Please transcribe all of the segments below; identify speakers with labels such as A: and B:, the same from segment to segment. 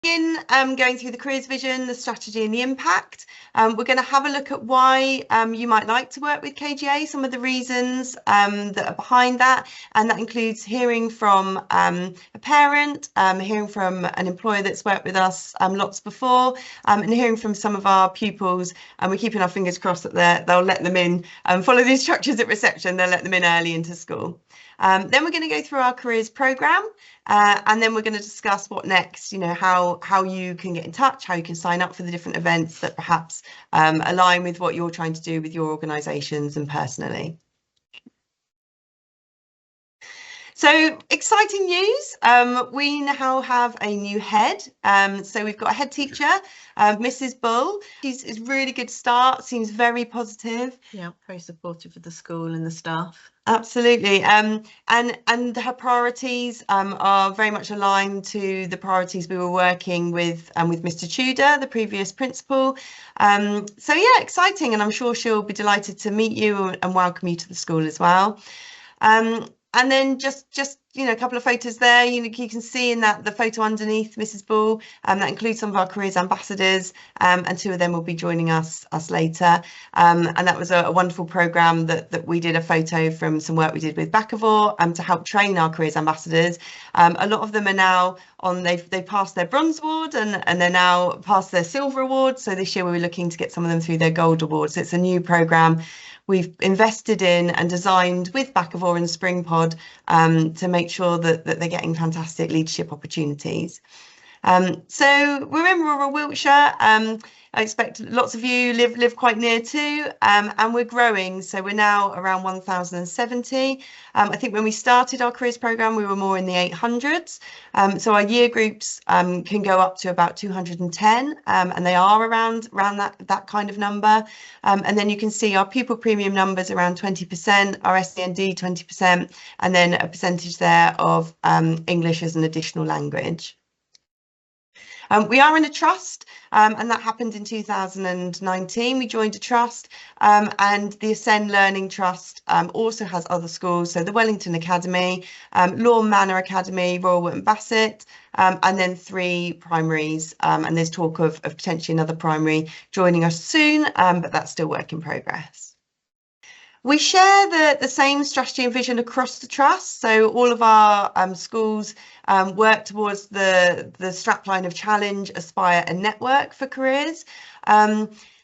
A: In going through the careers vision, the strategy and the impact. We're going to have a look at why you might like to work with KGA, some of the reasons that are behind that, and that includes hearing from a parent, hearing from an employer that's worked with us lots before, and hearing from some of our pupils. And we're keeping our fingers crossed that they'll let them in, follow the instructions at reception, they'll let them in early into school. Then we're going to go through our careers programme, and then we're going to discuss what next, how you can get in touch, how you can sign up for the different events that perhaps align with what you're trying to do with your organisations and personally. So exciting news, we now have a new head. So we've got a head teacher, Mrs. Bull. She's a really good start, seems very positive.
B: Yeah, very supportive of the school and the staff.
A: Absolutely, and her priorities are very much aligned to the priorities we were working with Mr. Tudor, the previous principal. So yeah, exciting, and I'm sure she'll be delighted to meet you and welcome you to the school as well. And then just a couple of photos there. You can see in that the photo underneath Mrs. Bull, that includes some of our careers ambassadors, and two of them will be joining us later. And that was a wonderful programme that we did a photo from some work we did with Bakkavor to help train our careers ambassadors. A lot of them are now on, they've passed their bronze award and they're now past their silver award. So this year we were looking to get some of them through their gold award. So it's a new programme we've invested in and designed with Bakkavor and Springpod to make sure that they're getting fantastic leadership opportunities. So we're in rural Wiltshire. I expect lots of you live quite near too, and we're growing. So we're now around 1,070. I think when we started our careers programme, we were more in the 800s. So our year groups can go up to about 210, and they are around that kind of number. And then you can see our pupil premium numbers around 20%, our SEND 20%, and then a percentage there of English as an additional language. We are in a trust, and that happened in 2019. We joined a trust, and the Ascend Learning Trust also has other schools. So the Wellington Academy, Lawn Manor Academy, Royal Wootton Bassett, and then 3 primaries. And there's talk of potentially another primary joining us soon, but that's still work in progress. We share the same strategy and vision across the trust. So all of our schools work towards the strapline of challenge, aspire and network for careers.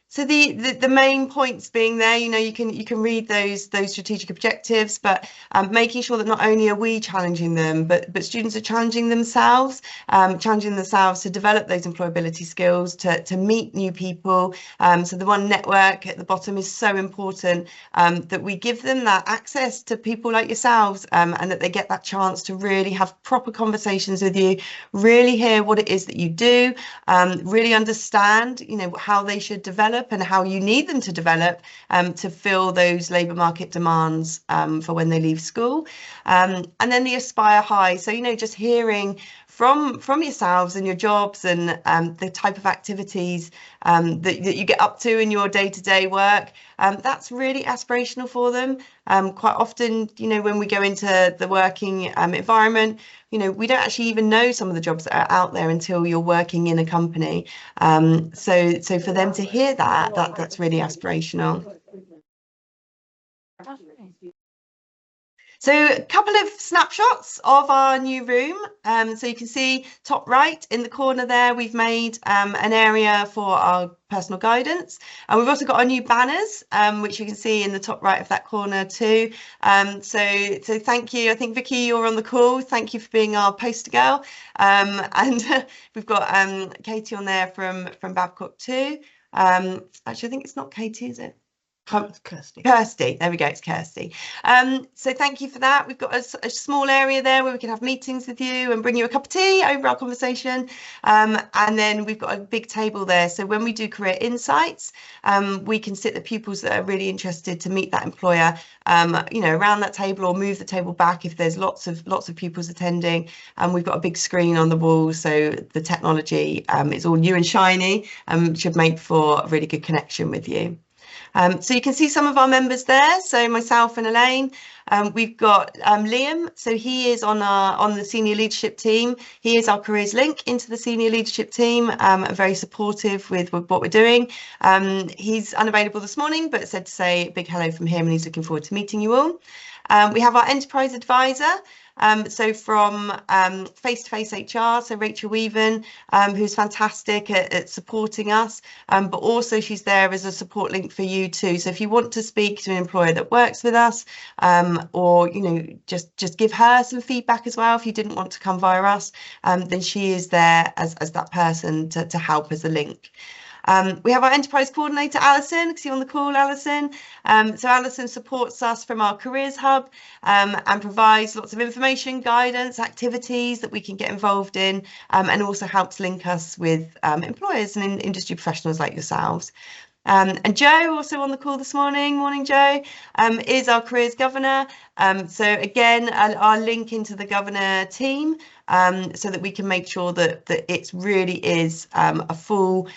A: So the main points being there, you can read those strategic objectives, but making sure that not only are we challenging them, but students are challenging themselves to develop those employability skills, to meet new people. So the one network at the bottom is so important, that we give them that access to people like yourselves, and that they get that chance to really have proper conversations with you, really hear what it is that you do, really understand, how they should develop and how you need them to develop to fill those labour market demands for when they leave school. And then the Aspire High. So, just hearing from yourselves and your jobs and the type of activities that you get up to in your day-to-day work, that's really aspirational for them. Quite often, when we go into the working environment, we don't actually even know some of the jobs that are out there until you're working in a company. So for them to hear that's really aspirational. So a couple of snapshots of our new room. So you can see top right in the corner there, we've made an area for our personal guidance. And we've also got our new banners, which you can see in the top right of that corner too. So thank you. I think Vicky, you're on the call. Thank you for being our poster girl. And we've got Katie on there from Babcock too. Actually, I think it's not Katie, is it? Kirsty, there we go, it's Kirsty. So thank you for that. We've got a small area there where we can have meetings with you and bring you a cup of tea over our conversation. And then we've got a big table there. So when we do career insights, we can sit the pupils that are really interested to meet that employer, around that table, or move the table back if there's lots of pupils attending. And we've got a big screen on the wall, so the technology is all new and shiny, should make for a really good connection with you. So you can see some of our members there. So myself and Elaine. We've got Liam, so he is on the senior leadership team. He is our careers link into the senior leadership team, and very supportive with what we're doing. He's unavailable this morning, but said to say a big hello from him, and he's looking forward to meeting you all. We have our enterprise advisor. So from face-to-face HR, so Rachel Weaven, who's fantastic at supporting us, but also she's there as a support link for you too. So if you want to speak to an employer that works with us, or just give her some feedback as well, if you didn't want to come via us, then she is there as that person to help as a link. We have our enterprise coordinator, Alison. See you on the call, Alison. So Alison supports us from our careers hub, and provides lots of information, guidance, activities that we can get involved in, and also helps link us with employers and industry professionals like yourselves. And Joe, also on the call this morning, morning Joe, is our careers governor. So again, our link into the governor team, so that we can make sure that it really is a full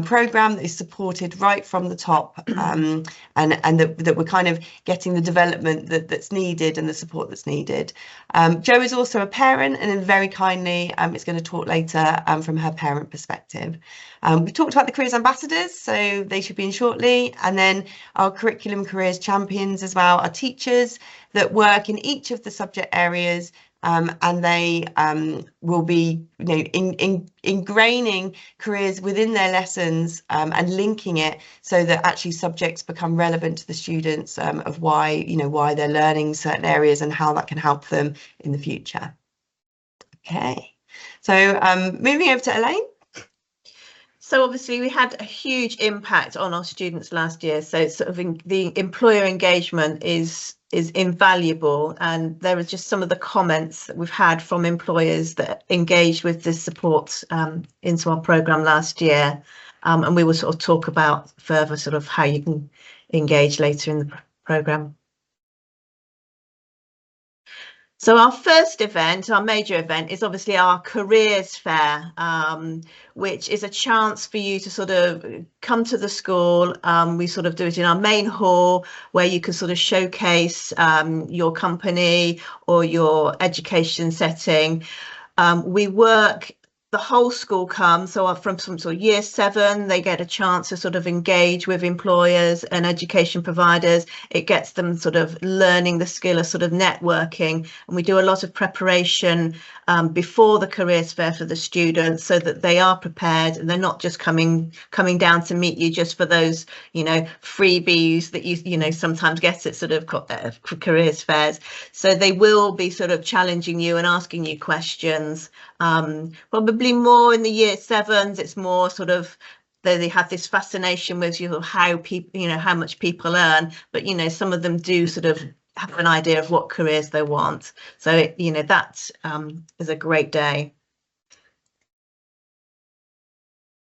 A: programme that is supported right from the top, and that we're kind of getting the development that's needed and the support that's needed. Jo is also a parent, and then very kindly is going to talk later from her parent perspective. We've talked about the careers ambassadors, so they should be in shortly, and then our curriculum careers champions as well, our teachers that work in each of the subject areas, and they will be ingraining careers within their lessons, and linking it so that actually subjects become relevant to the students, of why they're learning certain areas and how that can help them in the future. Okay, so moving over to Elaine.
B: So obviously we had a huge impact on our students last year. So sort of the employer engagement is invaluable, and there are just some of the comments that we've had from employers that engaged with this support into our programme last year, and we will sort of talk about further sort of how you can engage later in the programme. So our first event, our major event, is obviously our careers fair, which is a chance for you to sort of come to the school. We sort of do it in our main hall, where you can sort of showcase your company or your education setting. We work, the whole school comes, so from some sort of year 7, they get a chance to sort of engage with employers and education providers. It gets them sort of learning the skill of sort of networking, and we do a lot of preparation before the careers fair for the students, so that they are prepared and they're not just coming down to meet you just for those freebies that you sometimes get at sort of careers fairs. So they will be sort of challenging you and asking you questions. Probably more in the year 7s, it's more sort of they have this fascination with how people, how much people earn, but some of them do sort of have an idea of what careers they want. So that is a great day.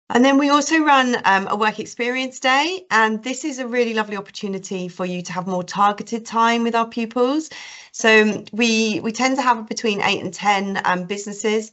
A: And then we also run a work experience day, and this is a really lovely opportunity for you to have more targeted time with our pupils. So we tend to have between 8 and 10 businesses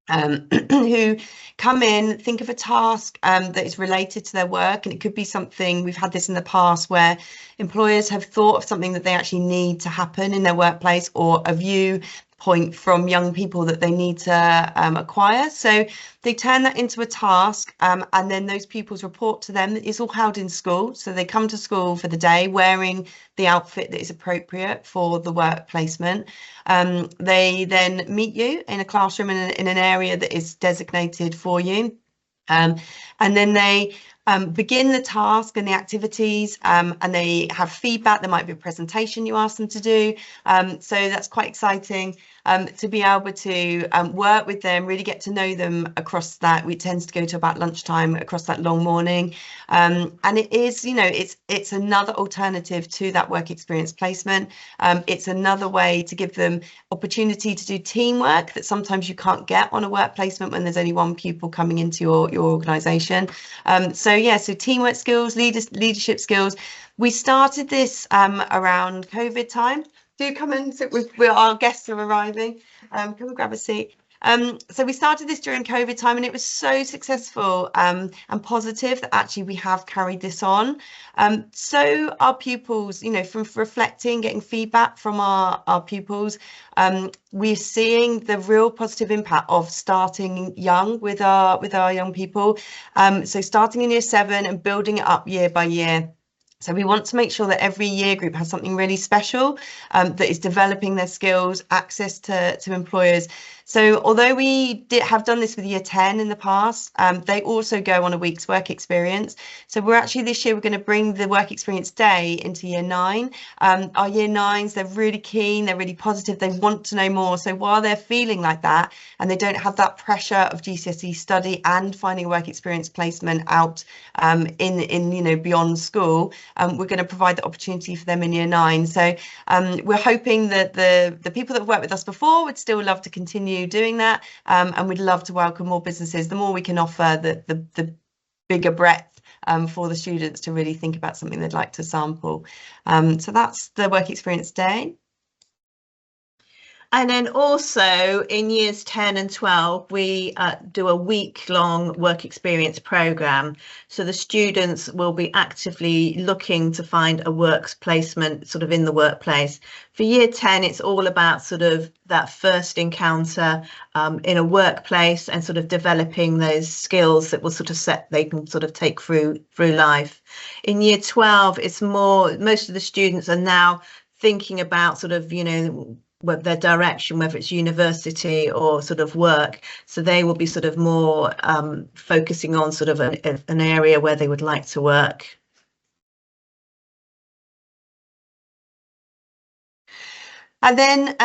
A: who come in, think of a task that is related to their work, and it could be something, we've had this in the past, where employers have thought of something that they actually need to happen in their workplace, or a viewpoint from young people that they need to acquire. So they turn that into a task, and then those pupils report to them. It's all held in school, so they come to school for the day wearing the outfit that is appropriate for the work placement. They then meet you in a classroom in an area that is designated for you, and then they begin the task and the activities, and they have feedback. There might be a presentation you ask them to do, so that's quite exciting to be able to work with them, really get to know them across that. We tend to go to about lunchtime across that long morning, and it is, it's another alternative to that work experience placement. It's another way to give them opportunity to do teamwork that sometimes you can't get on a work placement when there's only one pupil coming into your organisation. So teamwork skills, leadership skills. We started this around COVID time. Do come and sit with our guests are arriving. Come and grab a seat. So we started this during COVID time, and it was so successful and positive that actually we have carried this on. So our pupils, from reflecting, getting feedback from our pupils, we're seeing the real positive impact of starting young with our young people. So starting in year 7 and building it up year by year. So we want to make sure that every year group has something really special that is developing their skills, access to employers. So although we have done this with year 10 in the past, they also go on a week's work experience. So we're actually this year, we're going to bring the work experience day into year 9. Our year 9s, they're really keen, they're really positive, they want to know more. So while they're feeling like that and they don't have that pressure of GCSE study and finding a work experience placement out in beyond school, we're going to provide the opportunity for them in year 9. So we're hoping that the people that have worked with us before would still love to continue doing that, and we'd love to welcome more businesses. The more we can offer, the bigger breadth for the students to really think about something they'd like to sample. So that's the work experience day.
B: And then also in years 10 and 12, we do a week-long work experience programme. So the students will be actively looking to find a works placement sort of in the workplace. For year 10, it's all about sort of that first encounter in a workplace and sort of developing those skills that will sort of they can sort of take through life. In year 12, it's more, most of the students are now thinking about sort of, their direction, whether it's university or sort of work. So they will be sort of more focusing on sort of an area where they would like to work.
A: And then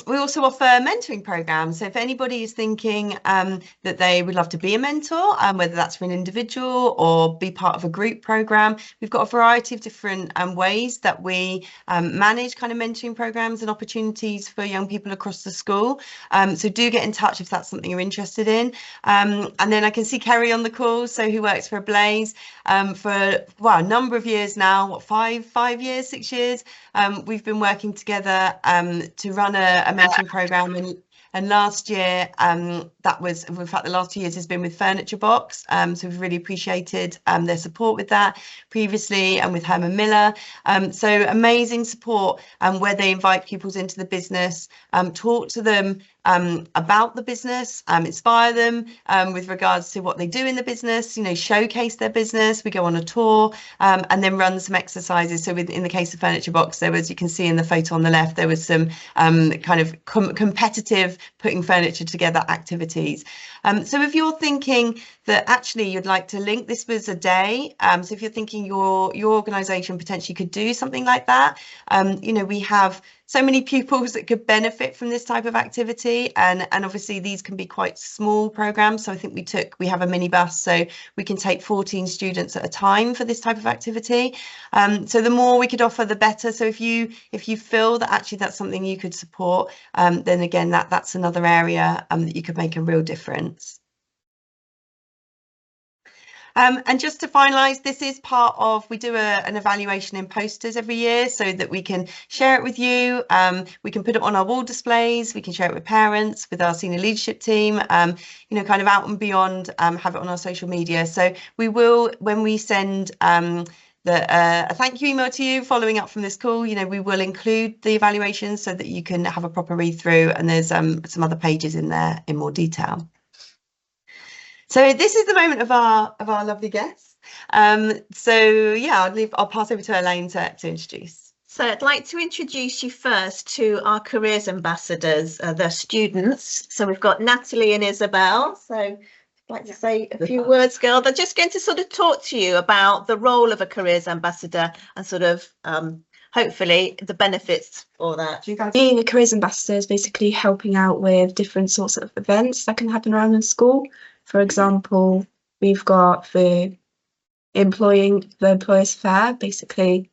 A: we also offer mentoring programs. So if anybody is thinking that they would love to be a mentor, whether that's for an individual or be part of a group program, we've got a variety of different ways that we manage kind of mentoring programs and opportunities for young people across the school. So do get in touch if that's something you're interested in. And then I can see Kerry on the call, so who works for Blaze for a number of years now, what, 5 years, 6 years. We've been working together to run a mentoring program, and last year that was, in fact, the last 2 years has been with Furniture Box. So we've really appreciated their support with that previously, and with Herman Miller. So amazing support where they invite pupils into the business, talk to them about the business, inspire them with regards to what they do in the business, showcase their business. We go on a tour and then run some exercises. So in the case of Furniture Box, there was, you can see in the photo on the left, there was some kind of competitive putting furniture together activities. So if you're thinking that actually you'd like to link, this was a day. So if you're thinking your organisation potentially could do something like that, we have so many pupils that could benefit from this type of activity, and obviously these can be quite small programs. So I think we have a minibus, so we can take 14 students at a time for this type of activity. So the more we could offer, the better. So if you feel that actually that's something you could support, then again that's another area that you could make a real difference. And just to finalise, this is part of, we do an evaluation in posters every year so that we can share it with you. We can put it on our wall displays, we can share it with parents, with our senior leadership team, kind of out and beyond, have it on our social media. So we will, when we send a thank you email to you following up from this call, we will include the evaluation so that you can have a proper read through, and there's some other pages in there in more detail. So this is the moment of our lovely guests. So yeah, I'll pass over to Elaine to introduce.
B: So I'd like to introduce you first to our careers ambassadors, the students. So we've got Natalie and Isabel. So I'd like to say a few words, girl. They're just going to sort of talk to you about the role of a careers ambassador and sort of hopefully the benefits for that.
C: Being a careers ambassador is basically helping out with different sorts of events that can happen around the school. For example, we've got the employers fair, basically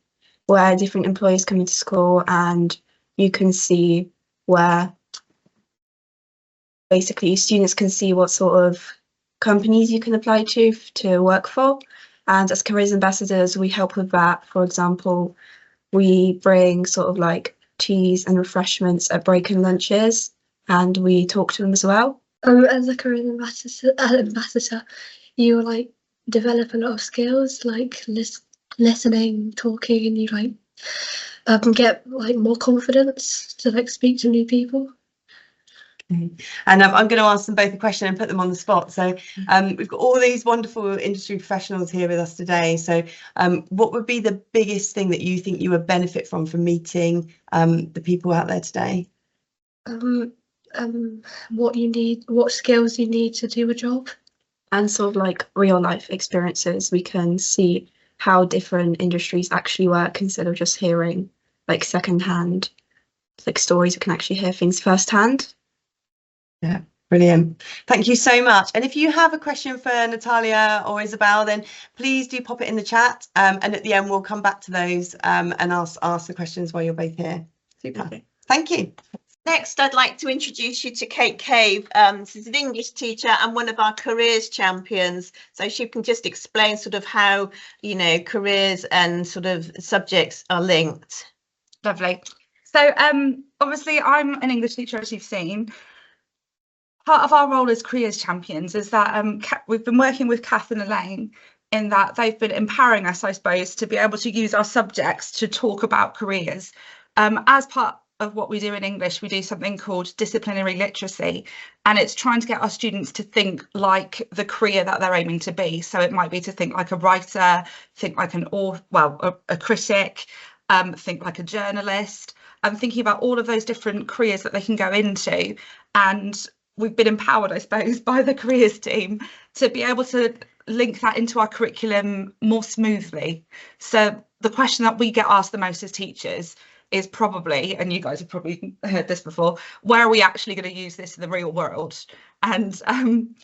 C: where different employers come into school and you can see where basically students can see what sort of companies you can apply to work for. And as careers ambassadors, we help with that. For example, we bring sort of like teas and refreshments at break and lunches, and we talk to them as well.
D: As a career ambassador, you like develop a lot of skills like listening, talking, and you like get like more confidence to like speak to new people.
A: And I'm going to ask them both a question and put them on the spot. So we've got all these wonderful industry professionals here with us today. So what would be the biggest thing that you think you would benefit from meeting the people out there today?
D: What skills you need to do a job.
C: And sort of like real life experiences, we can see how different industries actually work instead of just hearing like secondhand like stories. We can actually hear things firsthand.
A: Yeah, brilliant. Thank you so much. And if you have a question for Natalia or Isabel, then please do pop it in the chat. And at the end, we'll come back to those and ask the questions while you're both here. Super. Okay. Thank you.
B: Next, I'd like to introduce you to Kate Cave. She's an English teacher and one of our careers champions. So she can just explain sort of how, you know, careers and sort of subjects are linked.
E: Lovely. So obviously I'm an English teacher, as you've seen. Part of our role as careers champions is that we've been working with Kath and Elaine in that they've been empowering us, I suppose, to be able to use our subjects to talk about careers. As part of what we do in English, we do something called disciplinary literacy, and it's trying to get our students to think like the career that they're aiming to be. So it might be to think like a writer, think like a critic, think like a journalist, and thinking about all of those different careers that they can go into. And we've been empowered, I suppose, by the careers team to be able to link that into our curriculum more smoothly. So the question that we get asked the most as teachers is probably, and you guys have probably heard this before, where are we actually going to use this in the real world? And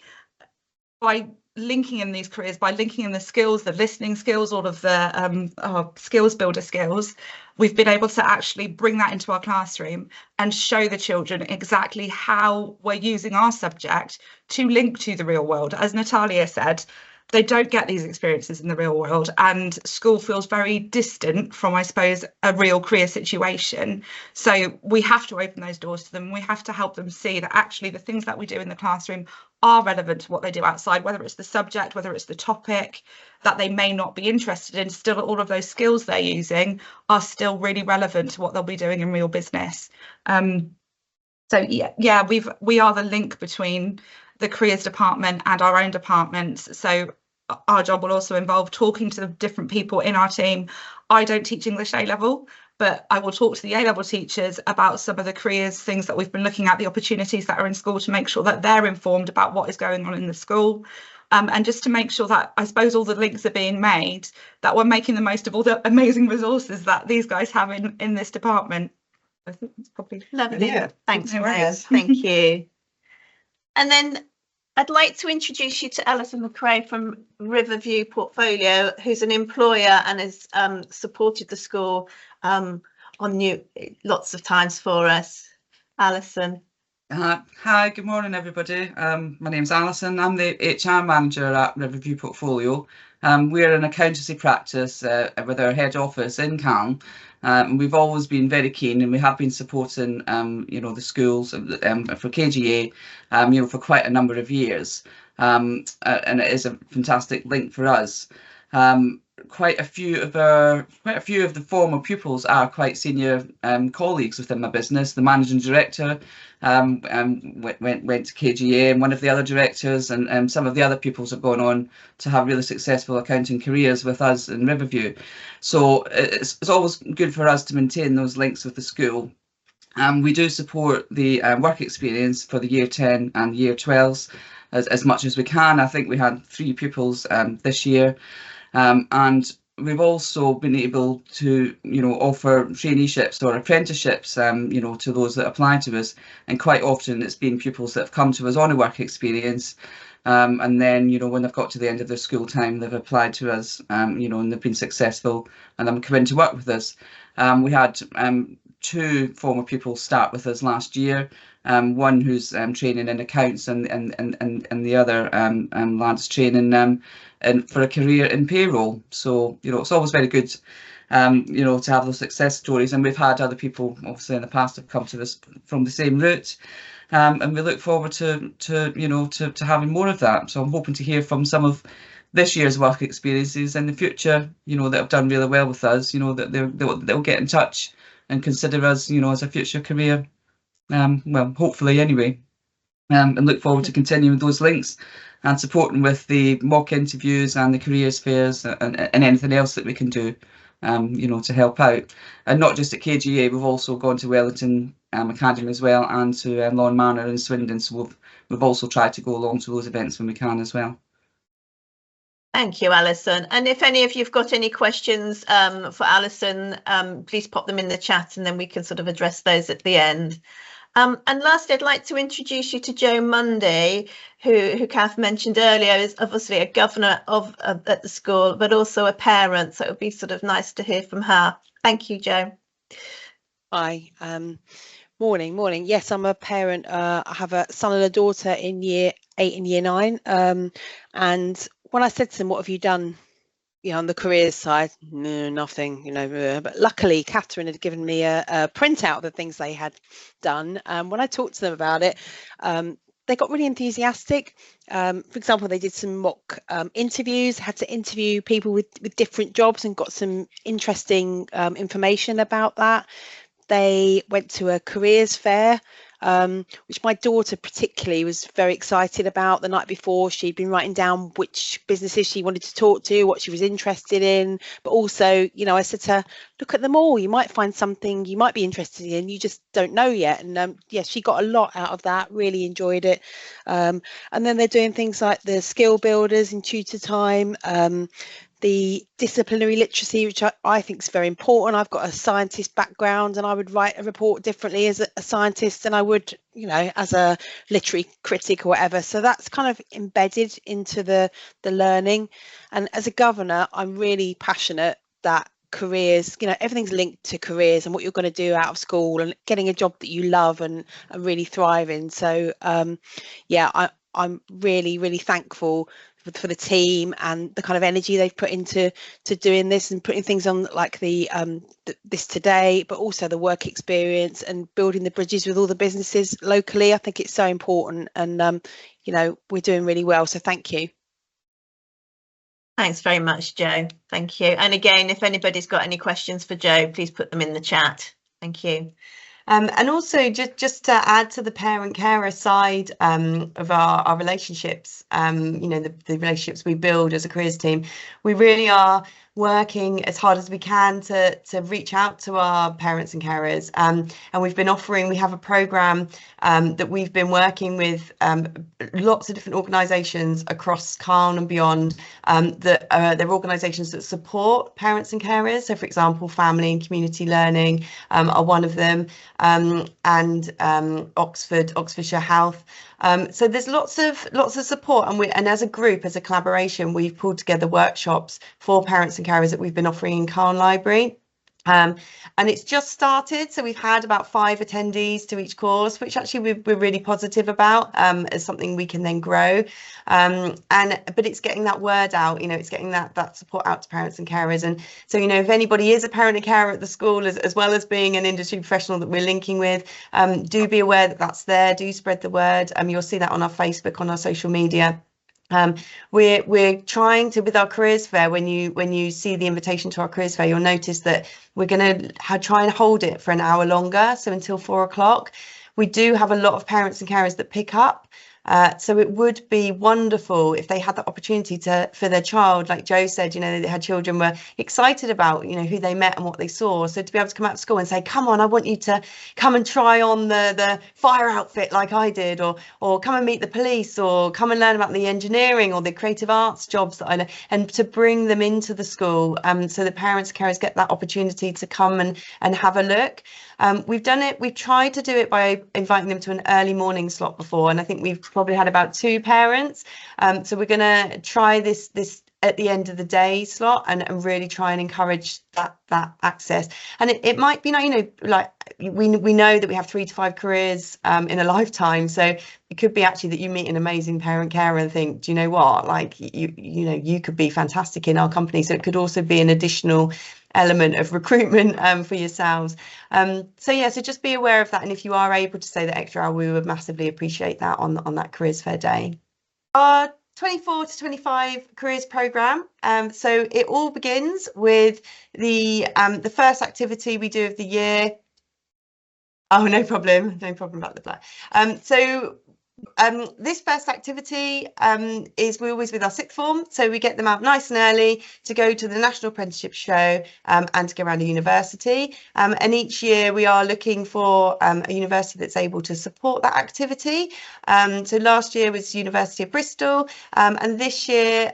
E: by linking in these careers, by linking in the skills, the listening skills, all of the our skills builder skills, we've been able to actually bring that into our classroom and show the children exactly how we're using our subject to link to the real world. As Natalia said, they don't get these experiences in the real world, and school feels very distant from, I suppose, a real career situation. So we have to open those doors to them. We have to help them see that actually the things that we do in the classroom are relevant to what they do outside, whether it's the subject, whether it's the topic that they may not be interested in. Still, all of those skills they're using are still really relevant to what they'll be doing in real business. So yeah, we are the link between the careers department and our own departments. So our job will also involve talking to the different people in our team. I don't teach English A level, but I will talk to the A level teachers about some of the careers, things that we've been looking at, the opportunities that are in school, to make sure that they're informed about what is going on in the school. And just to make sure that, I suppose, all the links are being made, that we're making the most of all the amazing resources that these guys have in this department. I think that's probably
B: lovely.
A: Yeah.
B: Thanks,
A: No
B: Rose. Thank you. And then I'd like to introduce you to Alison McRae from Riverview Portfolio, who's an employer and has supported the school on lots of times for us. Alison.
F: Hi, good morning, everybody. My name's Alison. I'm the HR manager at Riverview Portfolio. We're an accountancy practice with our head office in Calne. We've always been very keen, and we have been supporting, the schools for KGA, for quite a number of years. And it is a fantastic link for us. Quite a few of the former pupils are quite senior colleagues within my business. The managing director went to KGA, and one of the other directors and some of the other pupils have gone on to have really successful accounting careers with us in Riverview. So it's always good for us to maintain those links with the school. We do support the work experience for the year 10 and year 12s as much as we can. I think we had 3 pupils this year. And we've also been able to, offer traineeships or apprenticeships, to those that apply to us. And quite often it's been pupils that have come to us on a work experience. And then, when they've got to the end of their school time, they've applied to us, and they've been successful and then come in to work with us. We had 2 former pupils start with us last year. One who's training in accounts, and the other lad's training and for a career in payroll. So it's always very good to have those success stories, and we've had other people obviously in the past have come to us from the same route. and we look forward to having more of that. So I'm hoping to hear from some of this year's work experiences in the future, that have done really well with us, that they'll get in touch and consider us, as a future career, well, hopefully anyway, and look forward to continuing those links and supporting with the mock interviews and the careers fairs and anything else that we can do, to help out. And not just at KGA, we've also gone to Wellington Academy as well, and to Lawn Manor in Swindon. So we've also tried to go along to those events when we can as well.
B: Thank you, Alison. And if any of you've got any questions for Alison, please pop them in the chat and then we can sort of address those at the end. And lastly, I'd like to introduce you to Jo Mundy, who Kath mentioned earlier is obviously a governor at the school, but also a parent. So it would be sort of nice to hear from her. Thank you, Jo.
G: Hi. Morning. Yes, I'm a parent. I have a son and a daughter in year 8 and year 9. And when I said to them, what have you done, on the careers side? No, nothing, but luckily Catherine had given me a printout of the things they had done. When I talked to them about it, they got really enthusiastic. For example, they did some mock interviews, had to interview people with different jobs and got some interesting information about that. They went to a careers fair, which my daughter particularly was very excited about. The night before, she'd been writing down which businesses she wanted to talk to, what she was interested in, but also, I said to her, look at them all, you might find something you might be interested in, you just don't know yet. And yes, she got a lot out of that, really enjoyed it. And then they're doing things like the skill builders in tutor time, the disciplinary literacy, which I think is very important. I've got a scientist background and I would write a report differently as a scientist than I would, as a literary critic or whatever. So that's kind of embedded into the learning. And as a governor, I'm really passionate that careers, everything's linked to careers and what you're going to do out of school and getting a job that you love and really thrive in. So I'm really, really thankful for the team and the kind of energy they've put into doing this and putting things on like this today, but also the work experience and building the bridges with all the businesses locally. I think it's so important, and we're doing really well, so thank you.
B: Thanks very much, Jo. Thank you. And again, if anybody's got any questions for Jo, please put them in the chat. Thank you.
A: And also just to add to the parent-carer side of our relationships, the relationships we build as a careers team, we really are working as hard as we can to reach out to our parents and carers. And we have a programme that we've been working with lots of different organisations across Calne and beyond, that they're organisations that support parents and carers. So, for example, Family and Community Learning are one of them, and Oxfordshire Health. So there's lots of support, and as a group, as a collaboration, we've pulled together workshops for parents and carers that we've been offering in Calne Library. And it's just started, so we've had about 5 attendees to each course, which actually we're really positive about as something we can then grow. But it's getting that word out, it's getting that support out to parents and carers. And so, if anybody is a parent and carer at the school, as well as being an industry professional that we're linking with, do be aware that that's there. Do spread the word. You'll see that on our Facebook, on our social media. We're trying to, with our careers fair, when you see the invitation to our careers fair, you'll notice that we're going to try and hold it for an hour longer, so until 4 o'clock. We do have a lot of parents and carers that pick up. So it would be wonderful if they had the opportunity for their child, like Jo said, they had children were excited about, who they met and what they saw. So to be able to come out of school and say, come on, I want you to come and try on the fire outfit like I did, or come and meet the police, or come and learn about the engineering or the creative arts jobs that I know, and to bring them into the school, so that parents and carers get that opportunity to come and have a look. We've tried to do it by inviting them to an early morning slot before, and I think we've probably had about 2 parents. So we're going to try this at the end of the day slot and really try and encourage that access. And it might be, like we know that we have 3 to 5 careers in a lifetime. So it could be actually that you meet an amazing parent carer and think, do you know what, like you could be fantastic in our company. So it could also be an additional element of recruitment for yourselves. So yeah, so just be aware of that, and if you are able to say the extra hour, we would massively appreciate that on that careers fair day. Our 24 to 25 careers programme. So it all begins with the first activity we do of the year. Oh, no problem about the blur. This first activity is we're always with our sixth form, so we get them out nice and early to go to the National Apprenticeship Show and to go around a university. And each year we are looking for a university that's able to support that activity. So last year was University of Bristol, and this year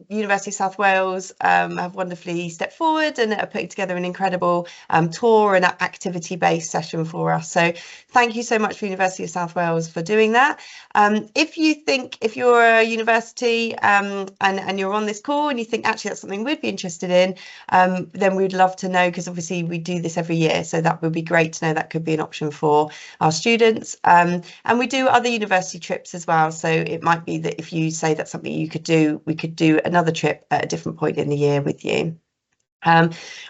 A: University of South Wales have wonderfully stepped forward and are putting together an incredible tour and activity-based session for us. So thank you so much for University of South Wales for doing that. If you're a university and you're on this call and you think actually that's something we'd be interested in, then we'd love to know, because obviously we do this every year, so that would be great to know. That could be an option for our students. And we do other university trips as well, so it might be that if you say that's something you could do, we could do another trip at a different point in the year with you.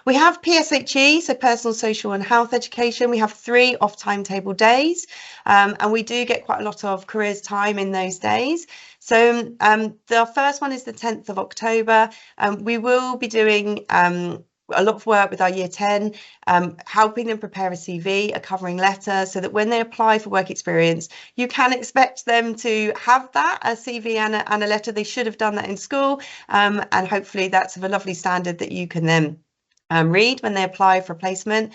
A: We have PSHE, so personal, social and health education. We have 3 off timetable days, and we do get quite a lot of careers time in those days. So the first one is the 10th of October. We will be doing a lot of work with our year 10, helping them prepare a CV, a covering letter, so that when they apply for work experience, you can expect them to have that, a CV and a letter. They should have done that in school, and hopefully that's of a lovely standard that you can then read when they apply for a placement.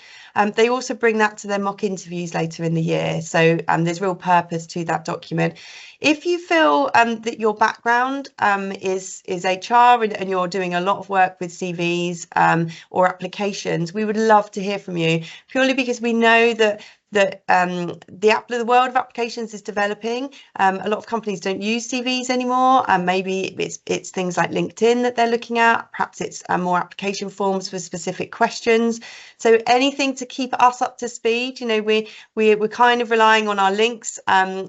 A: They also bring that to their mock interviews later in the year, so there's real purpose to that document. If you feel that your background is HR and you're doing a lot of work with CVs or applications, we would love to hear from you, purely because we know that the world of applications is developing. A lot of companies don't use CVs anymore, and maybe it's things like LinkedIn that they're looking at. Perhaps it's more application forms for specific questions. So anything to keep us up to speed. You know, we're kind of relying on our links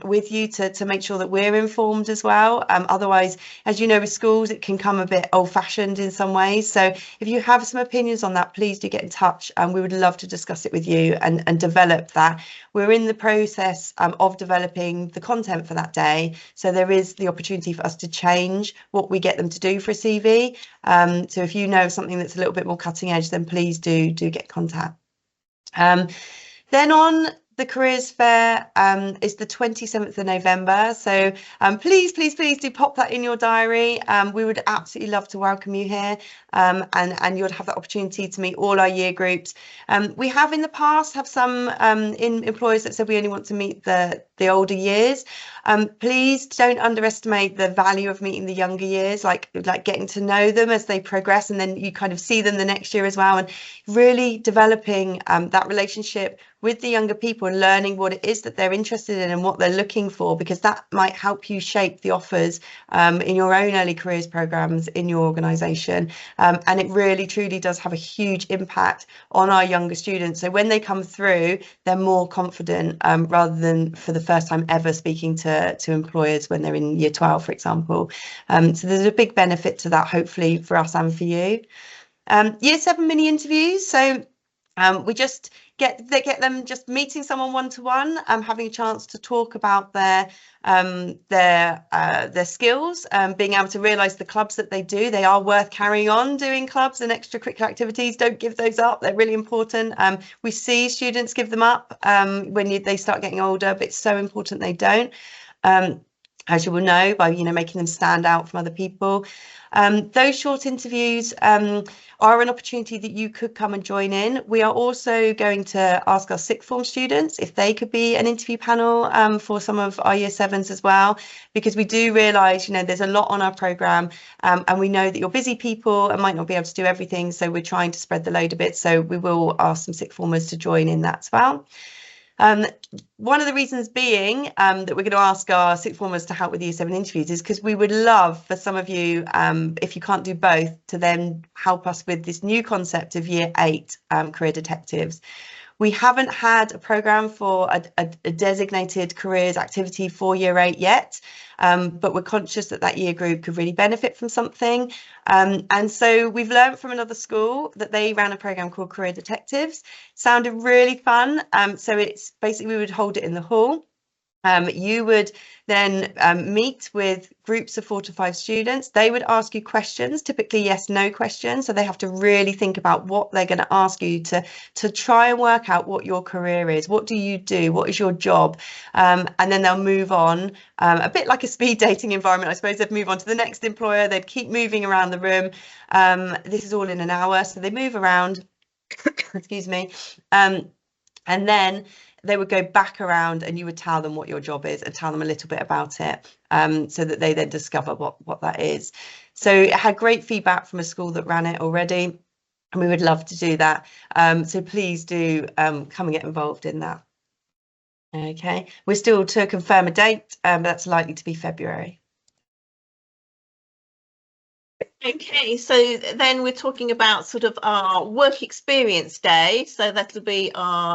A: with you to make sure that we're informed as well. Otherwise, as you know, with schools, it can come a bit old-fashioned in some ways. So if you have some opinions on that, please do get in touch, and we would love to discuss it with you and develop that. We're in the process of developing the content for that day, so there is the opportunity for us to change what we get them to do for a CV. So if you know something that's a little bit more cutting edge, then please do get in contact. Then on the careers fair is the 27th of November, so please do pop that in your diary. We would absolutely love to welcome you here, and you'll have the opportunity to meet all our year groups. We have in the past have some employers that said we only want to meet the older years. Please don't underestimate the value of meeting the younger years, like getting to know them as they progress, and then you kind of see them the next year as well, and really developing that relationship with the younger people and learning what it is that they're interested in and what they're looking for, because that might help you shape the offers in your own early careers programs in your organisation. And it really truly does have a huge impact on our younger students. So when they come through, they're more confident rather than for the first time ever speaking to employers when they're in year 12, for example. So there's a big benefit to that, hopefully, for us and for you. Year 7 mini interviews. So we just get them just meeting someone one-to-one, having a chance to talk about their skills, being able to realise the clubs that they do. They are worth carrying on doing clubs and extracurricular activities. Don't give those up. They're really important. We see students give them up when they start getting older, but it's so important they don't. As you will know, by making them stand out from other people. Those short interviews are an opportunity that you could come and join in. We are also going to ask our sixth form students if they could be an interview panel for some of our year 7s as well, because we do realise, there's a lot on our programme, and we know that you're busy people and might not be able to do everything, so we're trying to spread the load a bit, so we will ask some sixth formers to join in that as well. One of the reasons being that we're going to ask our sixth formers to help with year 7 interviews is because we would love for some of you, if you can't do both, to then help us with this new concept of year 8 career detectives. We haven't had a programme for a designated careers activity for year 8 yet. but we're conscious that that year group could really benefit from something. And so we've learned from another school that they ran a program called Career Detectives. Sounded really fun. So it's basically, we would hold it in the hall. You would then meet with groups of 4 to 5 students. They would ask you questions, typically yes, no questions. So they have to really think about what they're going to ask you to try and work out what your career is. What do you do? What is your job? And then they'll move on, a bit like a speed dating environment, I suppose. They'd move on to the next employer. They'd keep moving around the room. This is all in an hour. So they move around, excuse me. And then they would go back around and you would tell them what your job is and tell them a little bit about it, so that they then discover what that is. So it had great feedback from a school that ran it already, and we would love to do that. So please do come and get involved in that. Okay, we're still to confirm a date, but that's likely to be February.
B: Okay, so then we're talking about sort of our work experience day. So that'll be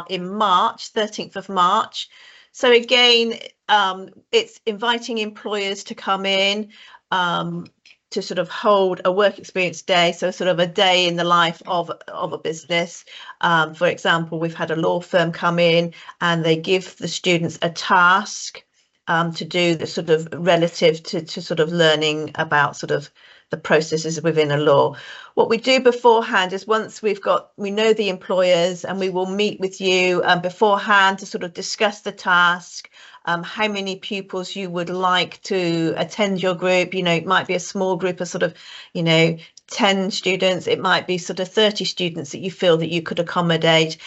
B: in March, 13th of March. So again, it's inviting employers to come in to sort of hold a work experience day. So sort of a day in the life of a business. For example, we've had a law firm come in and they give the students a task to do the sort of relative to sort of learning about sort of the processes within a law. What we do beforehand is once we know the employers, and we will meet with you beforehand to sort of discuss the task, how many pupils you would like to attend your group. You know, it might be a small group of sort of, 10 students, it might be sort of 30 students that you feel that you could accommodate.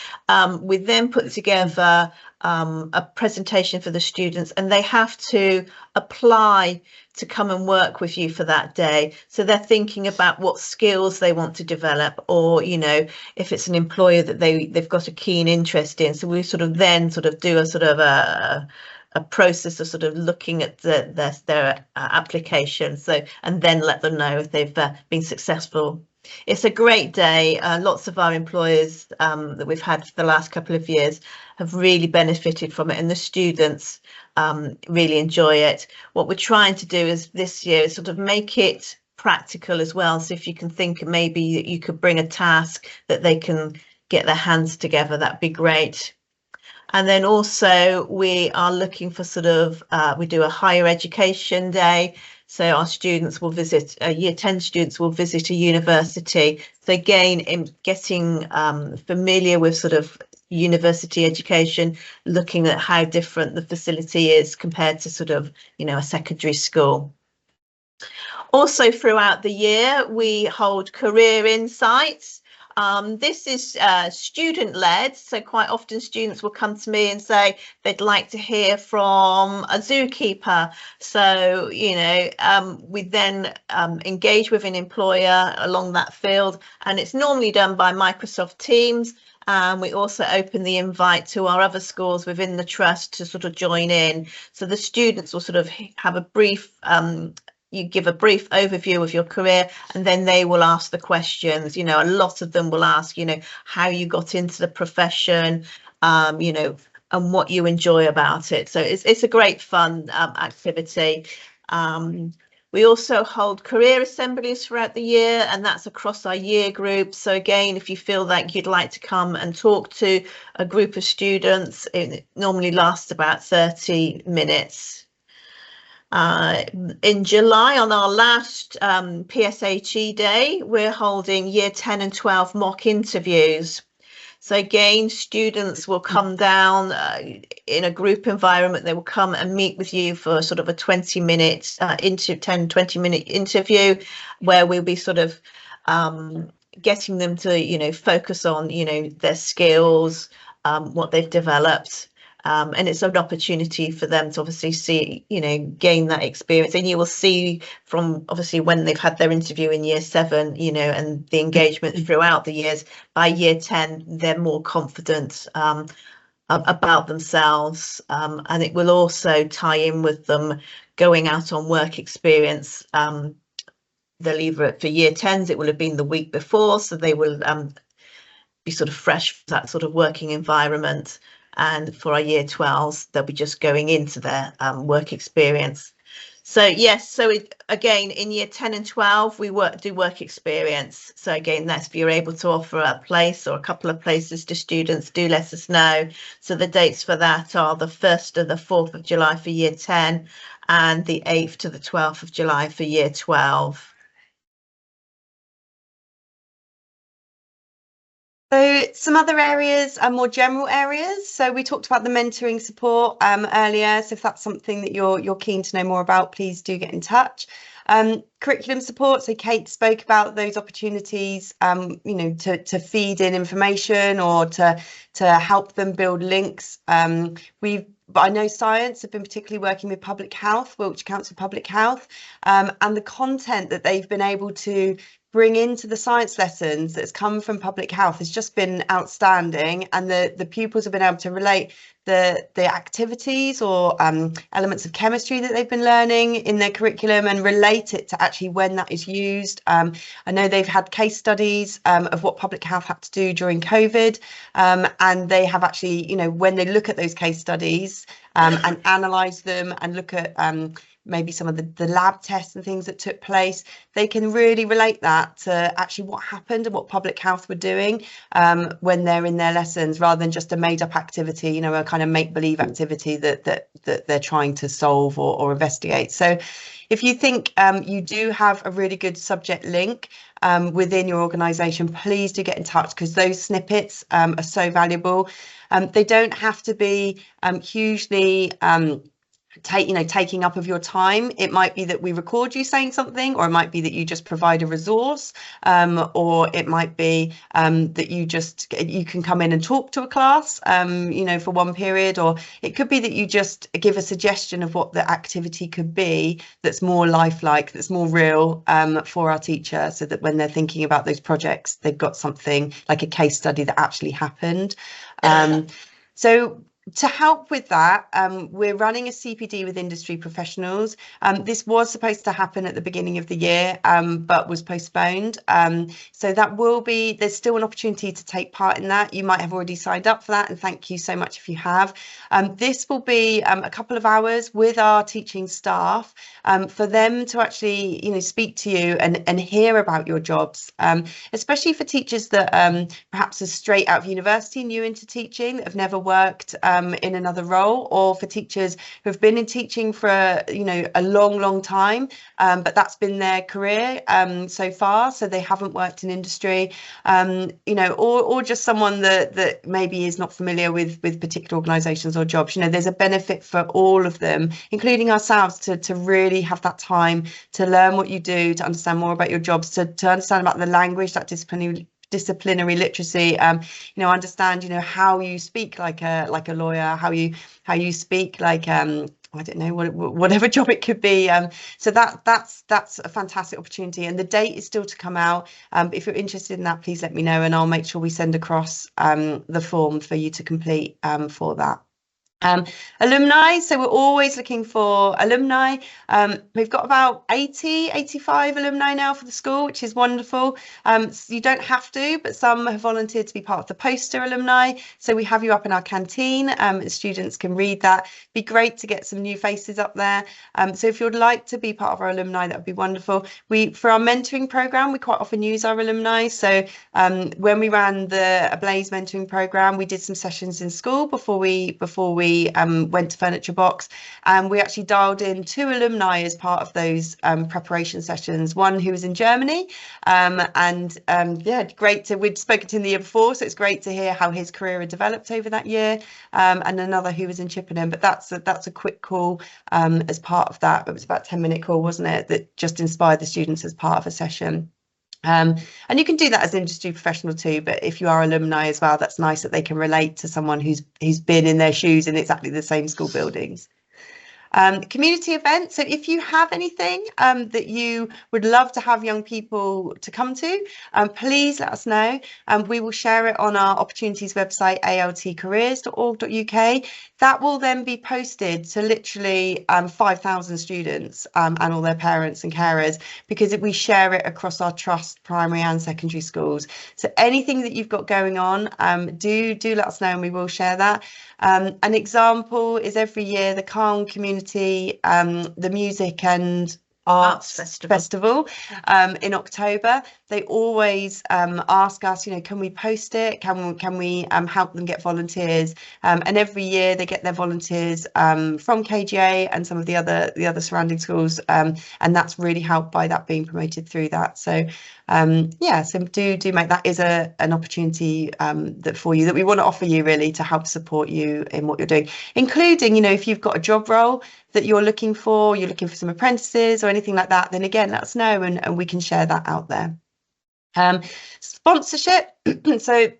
B: We then put together a presentation for the students, and they have to apply to come and work with you for that day. So they're thinking about what skills they want to develop, or if it's an employer that they've got a keen interest in. So we sort of do a sort of a process of sort of looking at their application, and then let them know if they've been successful. It's a great day. Lots of our employers that we've had for the last couple of years have really benefited from it, and the students really enjoy it. What we're trying to do is this year is sort of make it practical as well. So if you can think maybe that you could bring a task that they can get their hands together, that'd be great. And then also we are looking for sort of, we do a higher education day. So our students will visit, year 10 students will visit a university. So again, in getting familiar with sort of university education, looking at how different the facility is compared to sort of, a secondary school. Also throughout the year, we hold career insights. This is student-led, so quite often students will come to me and say they'd like to hear from a zookeeper. So, we then engage with an employer along that field, and it's normally done by Microsoft Teams. We also open the invite to our other schools within the trust to sort of join in. So the students will sort of have a brief you give a brief overview of your career, and then they will ask the questions. A lot of them will ask, how you got into the profession, and what you enjoy about it. So it's a great fun activity. We also hold career assemblies throughout the year, and that's across our year groups. So again, if you feel like you'd like to come and talk to a group of students, it normally lasts about 30 minutes. In July, on our last PSHE day, we're holding year 10 and 12 mock interviews. So again, students will come down in a group environment. They will come and meet with you for sort of a 20-minute, 10-20-minute interview, where we'll be sort of getting them to, focus on, their skills, what they've developed. And it's an opportunity for them to obviously see, gain that experience. And you will see from obviously when they've had their interview in year 7, and the engagement throughout the years, by year 10, they're more confident about themselves. And it will also tie in with them going out on work experience. They'll either, for year 10s, it will have been the week before, so they will be sort of fresh for that sort of working environment. And for our year 12s, they'll be just going into their work experience. So yes, so again, in year 10 and 12, we do work experience. So again, that's if you're able to offer a place or a couple of places to students, do let us know. So the dates for that are the 1st to the 4th of July for year 10 and the 8th to the 12th of July for year 12.
A: So some other areas are more general areas. So we talked about the mentoring support earlier. So if that's something that you're keen to know more about, please do get in touch. Curriculum support. So Kate spoke about those opportunities, you know, to feed in information or to help them build links. But I know science have been particularly working with public health, Wiltshire Council Public Health, and the content that they've been able to bring into the science lessons that's come from public health has just been outstanding, and the pupils have been able to relate the activities or elements of chemistry that they've been learning in their curriculum and relate it to actually when that is used. I know they've had case studies of what public health had to do during COVID, and they have actually, you know, when they look at those case studies and analyse them and look at maybe some of the lab tests and things that took place, they can really relate that to actually what happened and what public health were doing when they're in their lessons, rather than just a made-up activity, you know, a kind of make-believe activity that they're trying to solve or investigate. So if you think you do have a really good subject link within your organisation, please do get in touch, because those snippets are so valuable. They don't have to be hugely taking up of your time. It might be that we record you saying something, or it might be that you just provide a resource, or it might be that you can come in and talk to a class, you know, for one period, or it could be that you just give a suggestion of what the activity could be that's more lifelike, that's more real for our teacher, so that when they're thinking about those projects, they've got something like a case study that actually happened. So to help with that, we're running a CPD with industry professionals. This was supposed to happen at the beginning of the year, but was postponed. So that will be, there's still an opportunity to take part in that. You might have already signed up for that, and thank you so much if you have. This will be a couple of hours with our teaching staff for them to actually, you know, speak to you and hear about your jobs, especially for teachers that perhaps are straight out of university, new into teaching, that have never worked in another role, or for teachers who have been in teaching for a long time, but that's been their career so far, so they haven't worked in industry, you know, or just someone that maybe is not familiar with particular organisations or jobs. You know, there's a benefit for all of them, including ourselves, to really have that time to learn what you do, to understand more about your jobs, to understand about the language, that disciplinary literacy, you know, understand, you know, how you speak like a lawyer, how you speak like I don't know, whatever job it could be. So that's a fantastic opportunity, and the date is still to come out. If you're interested in that, please let me know, and I'll make sure we send across the form for you to complete for that. Alumni, so we're always looking for alumni. We've got about 85 alumni now for the school, which is wonderful. So you don't have to, but some have volunteered to be part of the poster alumni. So we have you up in our canteen, students can read that. Be great to get some new faces up there. So if you'd like to be part of our alumni, that would be wonderful. For our mentoring program, we quite often use our alumni. So when we ran the Ablaze mentoring program, we did some sessions in school before we went to Furniture Box, and we actually dialed in 2 alumni as part of those preparation sessions. One who was in Germany, yeah, great to, we'd spoken to him the year before, so it's great to hear how his career had developed over that year, and another who was in Chippenham. But that's a quick call as part of that. It was about a 10-minute call, wasn't it, that just inspired the students as part of a session. And you can do that as an industry professional too, but if you are alumni as well, that's nice that they can relate to someone who's been in their shoes in exactly the same school buildings. Community events. So if you have anything that you would love to have young people to come to, please let us know. We will share it on our opportunities website, altcareers.org.uk. That will then be posted to literally 5,000 students and all their parents and carers, because we share it across our trust primary and secondary schools. So anything that you've got going on, do let us know, and we will share that. An example is every year the Calne Community activity, the Music and Arts Festival in October. They always ask us, can we post it? Can we help them get volunteers? And every year they get their volunteers from KGA and some of the other surrounding schools, and that's really helped by that being promoted through that. So so do make that is an opportunity that for you that we want to offer you, really, to help support you in what you're doing, including if you've got a job role that you're looking for some apprentices or anything like that, then again, let us know and we can share that out there. Sponsorship. So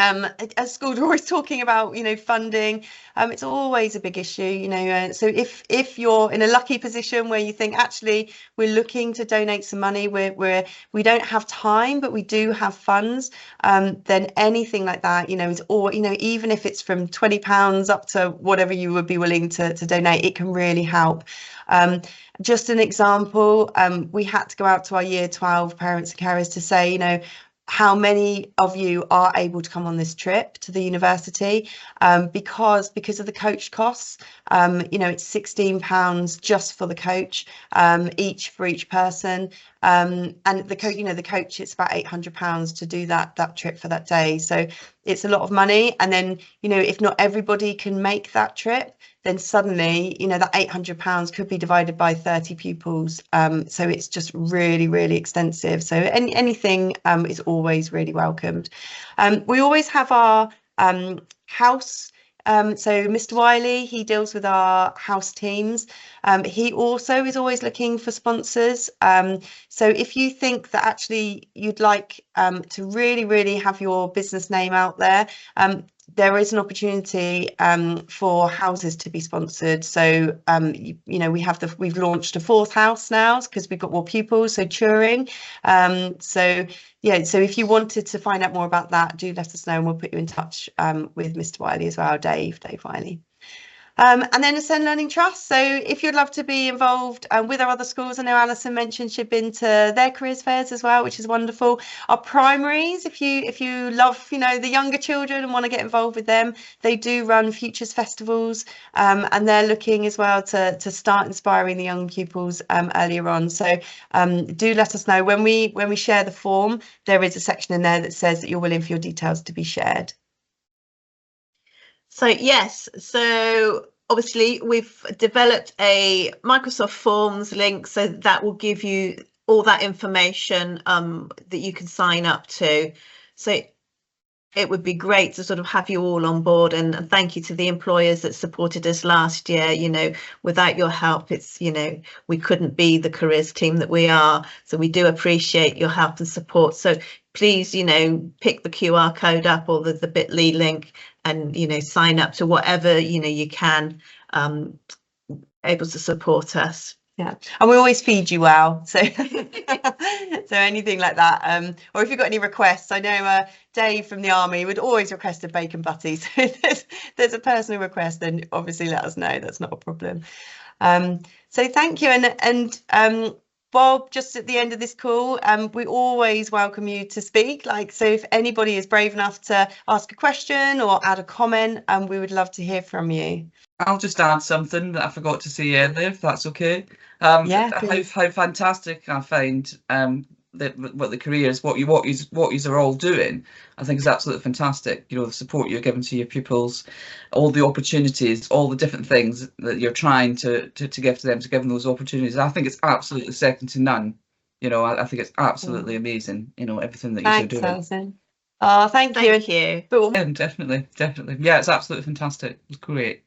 A: as schools are always talking about funding, it's always a big issue, so if you're in a lucky position where you think, actually, we're looking to donate some money, we don't have time but we do have funds, then anything like that is all, even if it's from £20 up to whatever you would be willing to donate, it can really help. Just an example, we had to go out to our year 12 parents and carers to say, how many of you are able to come on this trip to the university, because of the coach costs. It's £16 just for the coach, each for each person, and the coach, it's about £800 to do that trip for that day. So it's a lot of money, and then if not everybody can make that trip, then suddenly that £800 could be divided by 30 pupils, so it's just really, really extensive. So anything is always really welcomed. We always have our house. So Mr. Wiley, he deals with our house teams. He also is always looking for sponsors. So if you think that actually you'd like to really, really have your business name out there, there is an opportunity for houses to be sponsored. So we've launched a 4th house now because we've got more pupils, so Turing. So if you wanted to find out more about that, do let us know and we'll put you in touch with Mr. Wiley as well, Dave Wiley. And then Ascend Learning Trust. So if you'd love to be involved with our other schools, I know Alison mentioned she'd been to their careers fairs as well, which is wonderful. Our primaries, if you love the younger children and want to get involved with them, they do run futures festivals, and they're looking as well to start inspiring the young pupils earlier on. So do let us know when we share the form. There is a section in there that says that you're willing for your details to be shared.
B: So yes, so obviously we've developed a Microsoft Forms link, so that will give you all that information that you can sign up to. So it would be great to sort of have you all on board, and thank you to the employers that supported us last year. Without your help, it's we couldn't be the careers team that we are. So we do appreciate your help and support. So please, pick the QR code up or the bit.ly link and sign up to whatever you can, able to support us.
A: Yeah, and we always feed you well, so so anything like that, or if you've got any requests, I know Dave from the army would always request a bacon butty, so if there's a personal request, then obviously let us know, that's not a problem. So thank you, and while just at the end of this call, we always welcome you to speak. So if anybody is brave enough to ask a question or add a comment, we would love to hear from you.
F: I'll just add something that I forgot to say earlier, if that's okay.
A: Yeah,
F: how fantastic I find what the careers, what you are all doing, I think is absolutely fantastic. The support you're giving to your pupils, all the opportunities, all the different things that you're trying to give to them, to give them those opportunities. I think it's absolutely second to none. I think it's absolutely amazing. Everything that you're doing.
A: Thanks, Alison. Oh, thank you.
F: Yeah, definitely. Yeah, it's absolutely fantastic. It's great.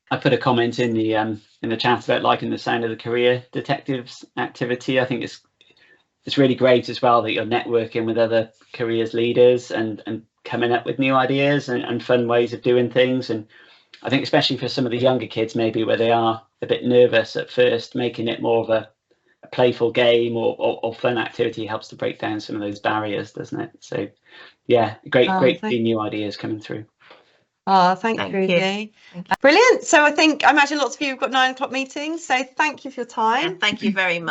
H: I put a comment in the chat about liking the sound of the career detectives activity. I think it's really great as well that you're networking with other careers leaders and coming up with new ideas and fun ways of doing things. And I think especially for some of the younger kids, maybe where they are a bit nervous at first, making it more of a playful game or fun activity helps to break down some of those barriers, doesn't it? So yeah, great to see new ideas coming through.
A: Oh, thank you, Ruby. Brilliant. So I imagine lots of you have got 9 o'clock meetings. So thank you for your time.
B: Yeah, thank you very much.